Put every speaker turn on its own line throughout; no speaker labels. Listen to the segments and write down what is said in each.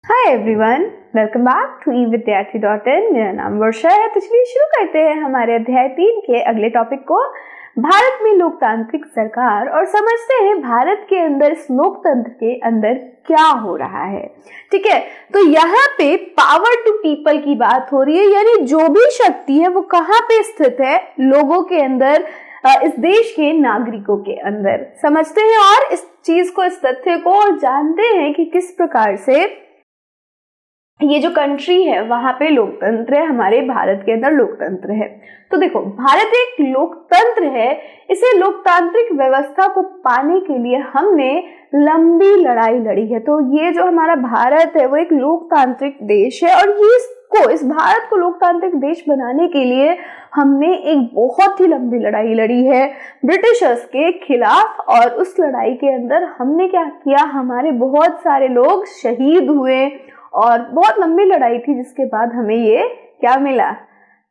Hi everyone, welcome back to evidyarthi.in। मेरा नाम वर्षा है। तो चलिए शुरू करते हैं हमारे अध्याय 3 के अगले टॉपिक को, भारत में लोकतांत्रिक सरकार, और समझते हैं भारत के अंदर इस लोकतंत्र के अंदर क्या हो रहा है। ठीक है, तो यहाँ पे पावर टू पीपल की बात हो रही है, यानी जो भी शक्ति है वो कहाँ पे स्थित है, लोगों के अंदर, इस देश के नागरिकों के अंदर। समझते हैं और इस चीज को, इस तथ्य को, और जानते हैं कि किस प्रकार से ये जो कंट्री है वहां पे लोकतंत्र है, हमारे भारत के अंदर लोकतंत्र है। तो देखो, भारत एक लोकतंत्र है। इसे लोकतांत्रिक व्यवस्था को पाने के लिए हमने लंबी लड़ाई लड़ी है। तो ये जो हमारा भारत है वो एक लोकतांत्रिक देश है, और ये इस भारत को लोकतांत्रिक देश बनाने के लिए हमने एक बहुत ही लंबी लड़ाई लड़ी है ब्रिटिशर्स के खिलाफ। और उस लड़ाई के अंदर हमने क्या किया, हमारे बहुत सारे लोग शहीद हुए और बहुत लंबी लड़ाई थी, जिसके बाद हमें ये क्या मिला,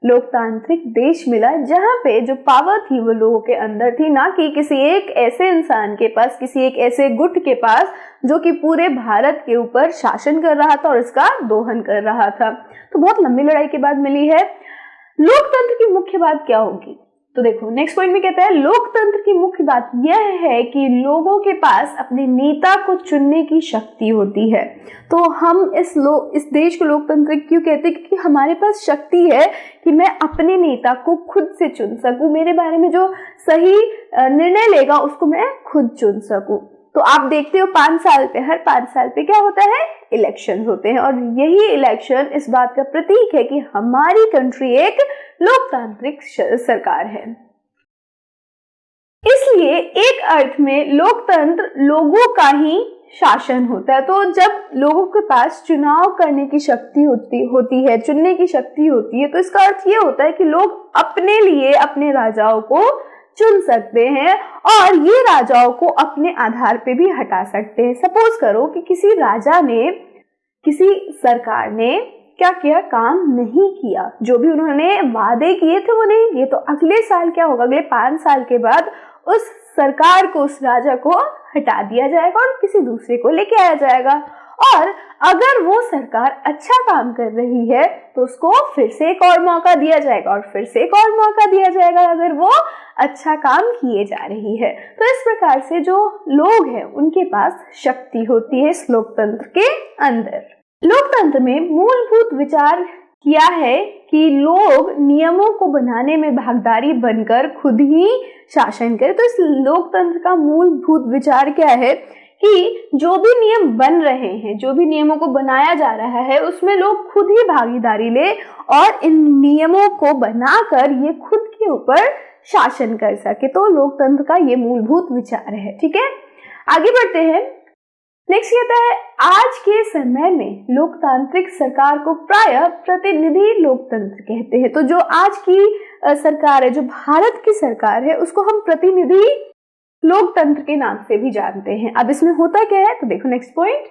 लोकतांत्रिक देश मिला, जहां पे जो पावर थी वो लोगों के अंदर थी, ना कि किसी एक ऐसे इंसान के पास, किसी एक ऐसे गुट के पास जो कि पूरे भारत के ऊपर शासन कर रहा था और इसका दोहन कर रहा था। तो बहुत लंबी लड़ाई के बाद मिली है। लोकतंत्र की मुख्य बात क्या होगी, तो देखो नेक्स्ट पॉइंट में कहता है, लोकतंत्र की मुख्य बात यह है कि लोगों के पास अपने नेता को चुनने की शक्ति होती है। तो हम इस देश को लोकतंत्र क्यों कहते हैं, क्योंकि हमारे पास शक्ति है कि मैं अपने नेता को खुद से चुन सकूं, मेरे बारे में जो सही निर्णय लेगा उसको मैं खुद चुन सकूं। तो आप देखते हो 5 साल पे, हर 5 साल पे क्या होता है, इलेक्शन होते हैं, और यही इलेक्शन इस बात का प्रतीक है कि हमारी कंट्री एक लोकतांत्रिक सरकार है। इसलिए एक अर्थ में लोकतंत्र लोगों का ही शासन होता है। तो जब लोगों के पास चुनाव करने की शक्ति होती है, चुनने की शक्ति होती है, तो इसका अर्थ ये होता है कि लोग अपने लिए अपने राजाओं को चुन सकते हैं, और ये राजाओं को अपने आधार पे भी हटा सकते हैं। सपोज करो कि किसी राजा ने, किसी सरकार ने क्या किया, काम नहीं किया, जो भी उन्होंने वादे किए थे वो नहीं किए, तो अगले साल क्या होगा, अगले 5 साल के बाद उस सरकार को, उस राजा को हटा दिया जाएगा और किसी दूसरे को लेके आया जाएगा। और अगर वो सरकार अच्छा काम कर रही है तो उसको फिर से एक और मौका दिया जाएगा, और फिर से एक और मौका दिया जाएगा अगर वो अच्छा काम किए जा रही है। तो इस प्रकार से जो लोग हैं उनके पास शक्ति होती है इस लोकतंत्र के अंदर। लोकतंत्र में मूलभूत विचार किया है कि लोग नियमों को बनाने में भागीदारी बनकर खुद ही शासन करें। तो इस लोकतंत्र का मूलभूत विचार क्या है कि जो भी नियम बन रहे हैं, जो भी नियमों को बनाया जा रहा है, उसमें लोग खुद ही भागीदारी ले और इन नियमों को बनाकर ये खुद के ऊपर शासन कर सके। तो लोकतंत्र का ये मूलभूत विचार है। ठीक है, आगे बढ़ते हैं। नेक्स्ट कहता है, आज के समय में लोकतांत्रिक सरकार को प्रायः प्रतिनिधि लोकतंत्र कहते हैं। तो जो आज की सरकार है, जो भारत की सरकार है, उसको हम प्रतिनिधि लोकतंत्र के नाम से भी जानते हैं। अब इसमें होता क्या है, तो देखो नेक्स्ट पॉइंट,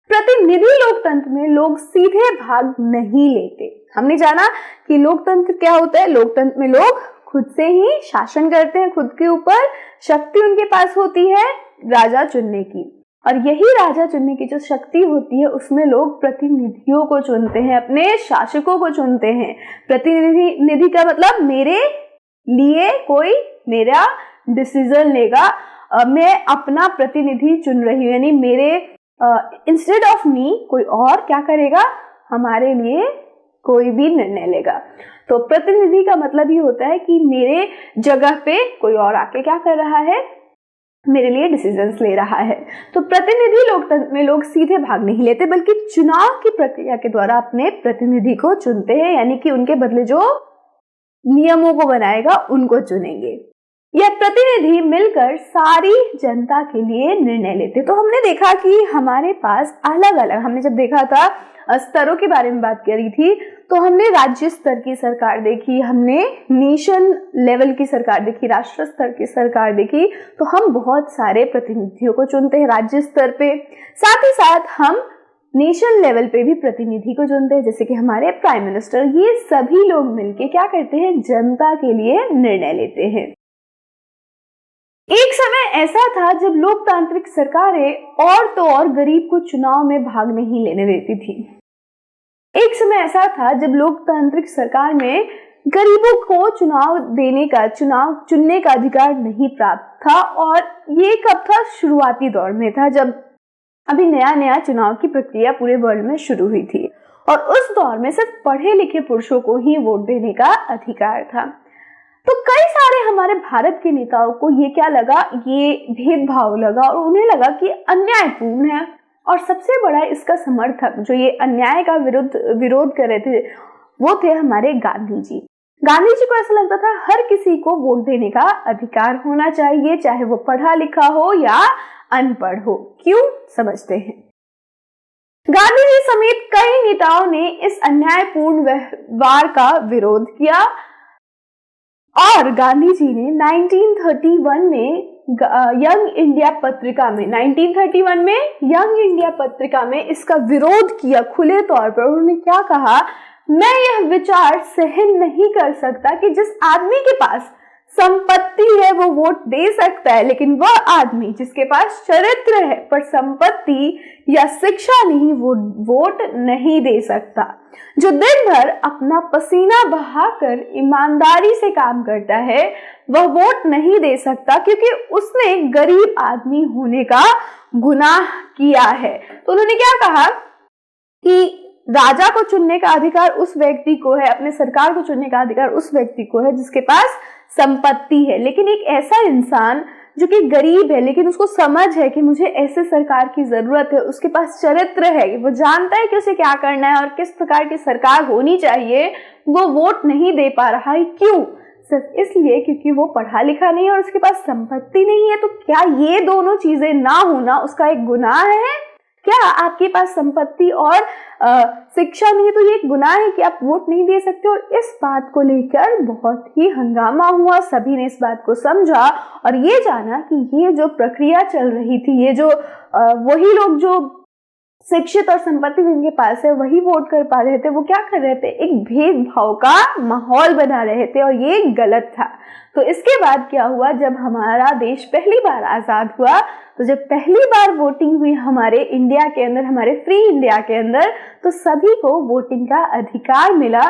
प्रतिनिधि लोकतंत्र में लोग सीधे भाग नहीं लेते। हमने जाना कि लोकतंत्र क्या होता है, लोकतंत्र में लोग खुद से ही शासन करते हैं, खुद के ऊपर शक्ति उनके पास होती है राजा चुनने की, और यही राजा चुनने की जो शक्ति होती है उसमें लोग प्रतिनिधियों को चुनते हैं, अपने शासकों को चुनते हैं। प्रतिनिधि का मतलब मेरे लिए कोई मेरा डिसीजन लेगा, मैं अपना प्रतिनिधि चुन रही हूँ, यानी मेरे इंस्टेड ऑफ मी कोई और क्या करेगा, हमारे लिए कोई भी निर्णय लेगा। तो प्रतिनिधि का मतलब ये होता है कि मेरे जगह पे कोई और आके क्या कर रहा है, मेरे लिए डिसीजंस ले रहा है। तो प्रतिनिधि लोकतंत्र में लोग सीधे भाग नहीं लेते, बल्कि चुनाव की प्रक्रिया के द्वारा अपने प्रतिनिधि को चुनते हैं, यानी कि उनके बदले जो नियमों को बनाएगा उनको चुनेंगे। यह प्रतिनिधि मिलकर सारी जनता के लिए निर्णय लेते। तो हमने देखा कि हमारे पास अलग अलग, हमने जब देखा था स्तरों के बारे में बात करी थी, तो हमने राज्य स्तर की सरकार देखी, हमने नेशन लेवल की सरकार देखी, राष्ट्र स्तर की सरकार देखी। तो हम बहुत सारे प्रतिनिधियों को चुनते हैं राज्य स्तर पे, साथ ही साथ हम नेशन लेवल पे भी प्रतिनिधि को चुनते हैं, जैसे कि हमारे प्राइम मिनिस्टर। ये सभी लोग मिलके क्या करते हैं, जनता के लिए निर्णय लेते हैं। एक समय ऐसा था जब लोकतांत्रिक सरकारें और तो और गरीब को चुनाव में भाग नहीं लेने देती थी। एक समय ऐसा था जब लोकतांत्रिक सरकार में गरीबों को चुनाव चुनने का अधिकार नहीं प्राप्त था। और ये कब था? शुरुआती दौर में था, जब अभी नया नया चुनाव की प्रक्रिया पूरे वर्ल्ड में शुरू हुई थी। और उस दौर में सिर्फ पढ़े लिखे पुरुषों को ही वोट देने का अधिकार था। तो कई सारे हमारे भारत के नेताओं को ये क्या लगा? ये भेदभाव लगा और उन्हें लगा कि अन्यायपूर्ण है। और सबसे बड़ा इसका समर्थक जो ये अन्याय का विरोध कर रहे थे वो थे हमारे गांधी जी। गांधी जी को ऐसा लगता था हर किसी को वोट देने का अधिकार होना चाहिए, चाहे वो पढ़ा लिखा हो या अनपढ़ हो। क्यों? समझते हैं। गांधी जी समेत कई नेताओं ने इस अन्यायपूर्ण व्यवहार का विरोध किया और गांधी जी ने 1931 में यंग इंडिया पत्रिका में इसका विरोध किया खुले तौर पर। उन्होंने क्या कहा? मैं यह विचार सहन नहीं कर सकता कि जिस आदमी के पास संपत्ति है वो वोट दे सकता है, लेकिन वह आदमी जिसके पास चरित्र है पर संपत्ति या शिक्षा नहीं वो वोट नहीं दे सकता। जो दिन भर अपना पसीना बहाकर ईमानदारी से काम करता है वह वोट नहीं दे सकता, क्योंकि उसने गरीब आदमी होने का गुनाह किया है। तो उन्होंने क्या कहा कि राजा को चुनने का अधिकार उस व्यक्ति को है, अपने सरकार को चुनने का अधिकार उस व्यक्ति को है जिसके पास संपत्ति है। लेकिन एक ऐसा इंसान जो कि गरीब है लेकिन उसको समझ है कि मुझे ऐसे सरकार की जरूरत है, उसके पास चरित्र है, वो जानता है कि उसे क्या करना है और किस प्रकार की सरकार होनी चाहिए, वो वोट नहीं दे पा रहा है। क्यों? सिर्फ इसलिए क्योंकि वो पढ़ा लिखा नहीं है और उसके पास संपत्ति नहीं है। तो क्या ये दोनों चीजें ना होना उसका एक गुनाह है? क्या आपके पास संपत्ति और शिक्षा नहीं है तो ये एक गुनाह है कि आप वोट नहीं दे सकते? और इस बात को लेकर बहुत ही हंगामा हुआ, सभी ने इस बात को समझा और ये जाना कि ये जो प्रक्रिया चल रही थी, ये जो वही लोग जो शिक्षित और संपत्ति जिनके पास है वही वोट कर पा रहे थे, वो क्या कर रहे थे? एक भेदभाव का माहौल बना रहे थे और ये गलत था। तो इसके बाद क्या हुआ? जब हमारा देश पहली बार आजाद हुआ, तो जब पहली बार वोटिंग हुई हमारे इंडिया के अंदर, हमारे फ्री इंडिया के अंदर, तो सभी को वोटिंग का अधिकार मिला,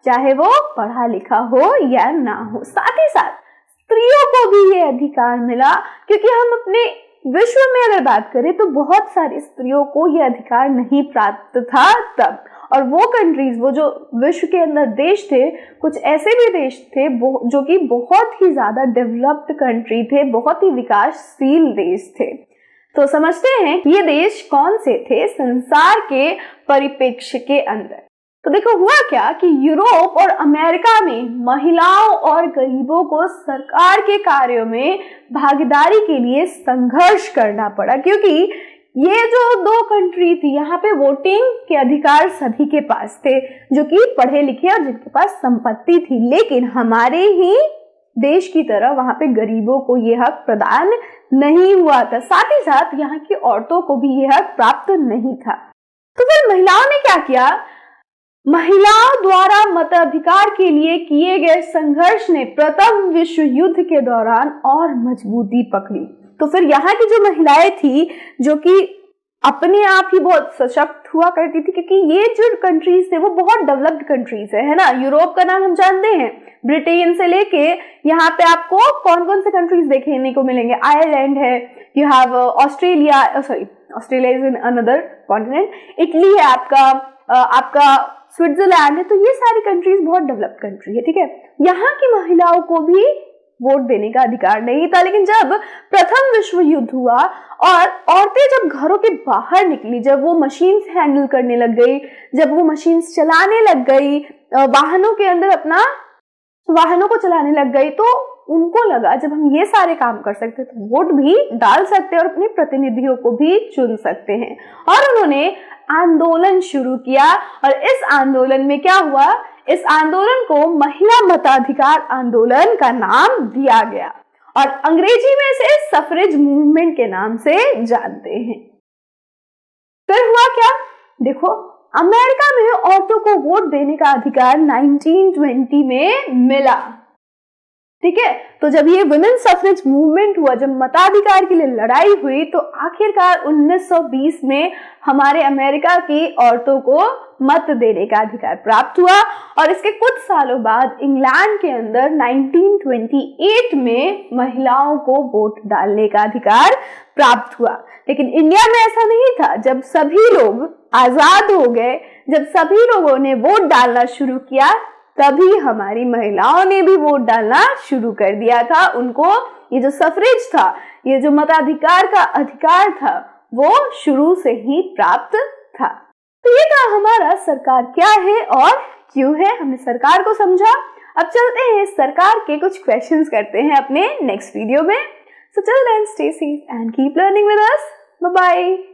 चाहे वो पढ़ा लिखा हो या ना हो। साथ ही साथ स्त्रियों को भी ये अधिकार मिला, क्योंकि हम अपने विश्व में अगर बात करें तो बहुत सारी स्त्रियों को यह अधिकार नहीं प्राप्त था तब। और वो कंट्रीज, वो जो विश्व के अंदर देश थे, कुछ ऐसे भी देश थे जो कि बहुत ही ज्यादा डेवलप्ड कंट्री थे, बहुत ही विकासशील देश थे। तो समझते हैं ये देश कौन से थे संसार के परिप्रेक्ष्य के अंदर। तो देखो हुआ क्या कि यूरोप और अमेरिका में महिलाओं और गरीबों को सरकार के कार्यों में भागीदारी के लिए संघर्ष करना पड़ा, क्योंकि ये जो दो कंट्री थी यहाँ पे वोटिंग के अधिकार सभी के पास थे जो कि पढ़े लिखे और जिनके पास संपत्ति थी, लेकिन हमारे ही देश की तरह वहां पे गरीबों को ये हक प्रदान नहीं हुआ था। साथ ही साथ यहाँ की औरतों को भी ये हक प्राप्त नहीं था। तो फिर महिलाओं ने क्या किया? महिलाओं द्वारा मताधिकार के लिए किए गए संघर्ष ने प्रथम विश्व युद्ध के दौरान और मजबूती पकड़ी। तो फिर यहाँ की जो महिलाएं थी जो कि अपने आप ही बहुत सशक्त हुआ करती थी, क्योंकि ये जो कंट्रीज थे वो बहुत डेवलप्ड कंट्रीज है ना। यूरोप का नाम हम जानते हैं, ब्रिटेन से लेके यहाँ पे आपको कौन कौन से कंट्रीज देखने को मिलेंगे? आयरलैंड है, you have Australia, Australia is in another continent, Italy है आपका स्विट्जरलैंड है। तो ये सारी कंट्रीज बहुत डेवलप्ड कंट्री है, ठीक है। यहाँ की महिलाओं को भी वोट देने का अधिकार नहीं था। लेकिन जब प्रथम विश्व युद्ध हुआ और औरतें जब घरों के बाहर निकली, जब वो मशीन्स हैंडल करने लग गई, जब वो मशीन्स चलाने लग गई, वाहनों के अंदर अपना वाहनों को चलाने लग गई, तो उनको लगा जब हम ये सारे काम कर सकते हैं तो वोट भी डाल सकते हैं और अपने प्रतिनिधियों को भी चुन सकते हैं। और उन्होंने आंदोलन शुरू किया और इस आंदोलन में क्या हुआ? इस आंदोलन को महिला मताधिकार आंदोलन का नाम दिया गया और अंग्रेजी में इसे सफरेज मूवमेंट के नाम से जानते हैं। फिर हुआ क्या? देखो, अमेरिका में औरतों को वोट देने का अधिकार 1920 में मिला। ठीक है। तो जब ये वुमेन सफरेज मूवमेंट हुआ, जब मताधिकार के लिए लड़ाई हुई, तो आखिरकार 1920 में हमारे अमेरिका की औरतों को मत देने का अधिकार प्राप्त हुआ और इसके कुछ सालों बाद इंग्लैंड के अंदर 1928 में महिलाओं को वोट डालने का अधिकार प्राप्त हुआ। लेकिन इंडिया में ऐसा नहीं था। जब सभी लोग आजाद हो गए, जब सभी लोगों ने वोट डालना शुरू किया, तभी हमारी महिलाओं ने भी वोट डालना शुरू कर दिया था। उनको ये जो सफरेज था, ये जो मताधिकार का अधिकार था, वो शुरू से ही प्राप्त था। तो ये था हमारा सरकार क्या है और क्यों है, हमने सरकार को समझा। अब चलते हैं सरकार के कुछ क्वेश्चंस करते हैं अपने नेक्स्ट वीडियो में। So till then, stay safe and keep learning with us. Bye bye.